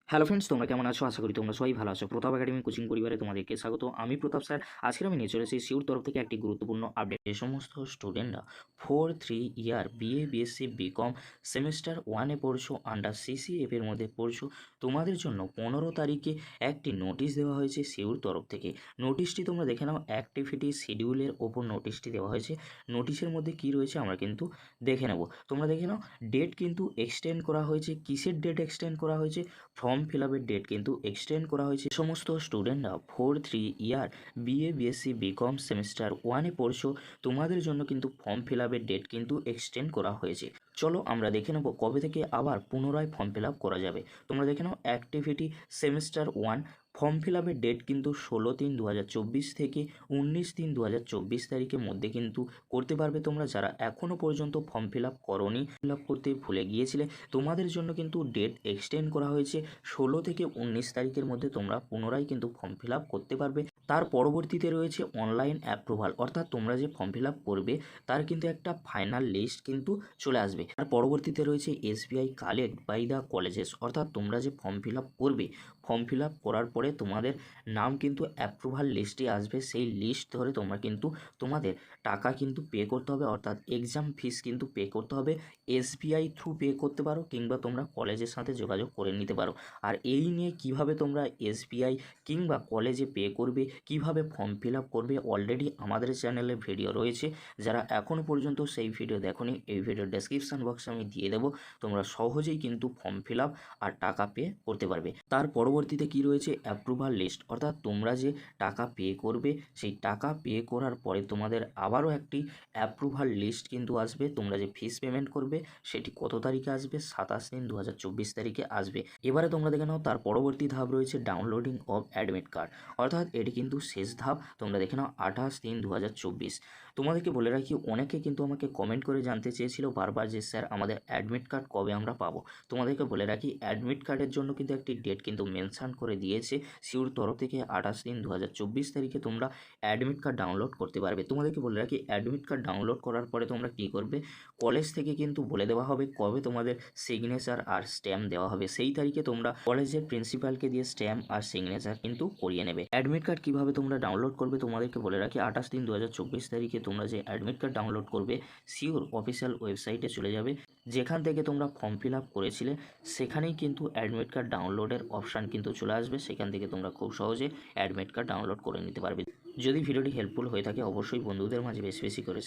Hello friends, তোমরা কেমন আছো? আশা করি তোমরা সবাই ভালো আছো। প্রতাপ একাডেমি কোচিং পরিবারে তোমাদেরকে স্বাগত। আমি প্রতাপ স্যার। আজকে আমি নিয়ে চলেছি সিউর তরফ থেকে একটি গুরুত্বপূর্ণ আপডেট। যে সমস্ত স্টুডেন্টরা 4-3 year BA BSc BCom semester ওয়ানে পড়ছো, আন্ডার সিসিএফ এর মধ্যে পড়ছো, তোমাদের জন্য 15 তারিখে একটি নোটিশ দেওয়া হয়েছে সিউর তরফ থেকে। নোটিশটি তোমরা দেখে নাও, অ্যাক্টিভিটি শিডিউলের ওপর নোটিশটি দেওয়া হয়েছে। নোটিশের মধ্যে কি রয়েছে আমরা কিন্তু দেখে নেব। তোমরা দেখে নাও, ডেট কিন্তু এক্সটেন্ড করা হয়েছে। কিসের ডেট এক্সটেন্ড করা হয়েছে? ফর্ম ফিল আপের ডেট কিন্তু এক্সটেন্ড করা হয়েছে। সমস্ত স্টুডেন্টরা 4-3 year BA BSc BCom semester ওয়ানে পড়ছো, তোমাদের জন্য কিন্তু ফর্ম ফিল আপের ডেট কিন্তু এক্সটেন্ড করা হয়েছে। চলো আমরা দেখে নেব কবে থেকে আবার পুনরায় ফর্ম ফিল আপ করা যাবে। তোমরা দেখে নাও, activity semester one form fill আপের ডেট কিন্তু 16/3/2024 থেকে 19/3/2024 তারিখের মধ্যে কিন্তু করতে পারবে তোমরা। যারা এখনও পর্যন্ত ফর্ম ফিল আপ করোনি, ফিল আপ করতে ভুলে গিয়েছিলে, তোমাদের জন্য কিন্তু ডেট এক্সটেন্ড করা হয়েছে। 16 থেকে 19 তারিখের মধ্যে তোমরা পুনরায় কিন্তু ফর্ম ফিল আপ করতে পারবে। তার পরবর্তীতে রয়েছে অনলাইন অ্যাপ্রুভাল, অর্থাৎ তোমরা যে ফর্ম ফিল আপ করবে তার কিন্তু একটা ফাইনাল লিস্ট কিন্তু চলে আসবে। তার পরবর্তীতে রয়েছে SBI collect by the colleges, অর্থাৎ তোমরা যে ফর্ম ফিল আপ করবে, ফর্ম ফিল আপ করার পরে তোমাদের নাম কিন্তু অ্যাপ্রুভাল লিস্টে আসবে। সেই লিস্ট ধরে তোমরা কিন্তু তোমাদের টাকা কিন্তু পে করতে হবে, অর্থাৎ এক্সাম ফিস কিন্তু পে করতে হবে। এসবিআই থ্রু পে করতে পারো, কিংবা তোমরা কলেজের সাথে যোগাযোগ করে নিতে পারো। আর এই নিয়ে কিভাবে তোমরা এসবিআই কিংবা কলেজে পে করবে, কিভাবে ফর্ম ফিল আপ করবে, অলরেডি আমাদের চ্যানেলে ভিডিও রয়েছে। যারা এখনও পর্যন্ত সেই ভিডিও দেখোনি, এই ভিডিওর ডেসক্রিপশান বক্সে আমি দিয়ে দেবো। তোমরা সহজেই কিন্তু ফর্ম ফিল আপ আর টাকা পে করতে পারবে। তার পরবর্তীতে কি রয়েছে? অ্যাপ্রুভাল লিস্ট, অর্থাৎ তোমরা যে টাকা পে করবে, সেই টাকা পে করার পরে তোমাদের আবারও একটি অ্যাপ্রুভাল লিস্ট কিন্তু আসবে। তোমরা যে ফিস পেমেন্ট করবে সেটি কত তারিখে আসবে? 27/3/2024 তারিখে আসবে। এবারে তোমরা দেখে নাও, তার পরবর্তী ধাপ রয়েছে ডাউনলোডিং অফ অ্যাডমিট কার্ড, অর্থাৎ এটি কিন্তু শেষ ধাপ। তোমরা দেখে নাও 28/3/2024। তোমাদেরকে বলে রাখি, অনেকে কিন্তু আমাকে কমেন্ট করে জানতে চেয়েছিল বারবার যে স্যার আমাদের অ্যাডমিট কার্ড কবে আমরা পাবো। তোমাদেরকে বলে রাখি, অ্যাডমিট কার্ডের জন্য কিন্তু একটি ডেট কিন্তু মেনশান করে দিয়েছে সিউর তরফ থেকে। 28/3/2024 তারিখে তোমরা অ্যাডমিট কার্ড ডাউনলোড করতে পারবে। তোমাদেরকে বলে রাখি, অ্যাডমিট কার্ড ডাউনলোড করার পরে তোমরা কী করবে? কলেজ থেকে কিন্তু বলে দেওয়া হবে কবে তোমাদের সিগনেচার আর স্ট্যাম্প দেওয়া হবে। সেই তারিখে তোমরা কলেজের প্রিন্সিপালকে দিয়ে স্ট্যাম্প আর সিগনেচার কিন্তু করিয়ে নেবে। অ্যাডমিট কার্ড কীভাবে তোমরা ডাউনলোড করবে তোমাদেরকে বলে রাখি, 28/3/2024 তারিখে তোমরা যে অ্যাডমিট কার্ড ডাউনলোড করবে, সিওর অফিসিয়াল ওয়েবসাইটে চলে যাবে। যেখান থেকে তোমরা ফর্ম ফিল আপ করেছিলে সেখানেই কিন্তু অ্যাডমিট কার্ড ডাউনলোডের অপশান কিন্তু চলে আসবে। সেখান থেকে তোমরা খুব সহজে অ্যাডমিট কার্ড ডাউনলোড করে নিতে পারবে। যদি ভিডিওটি হেল্পফুল হয়ে থাকে, অবশ্যই বন্ধুদের মাঝে বেশি বেশি করে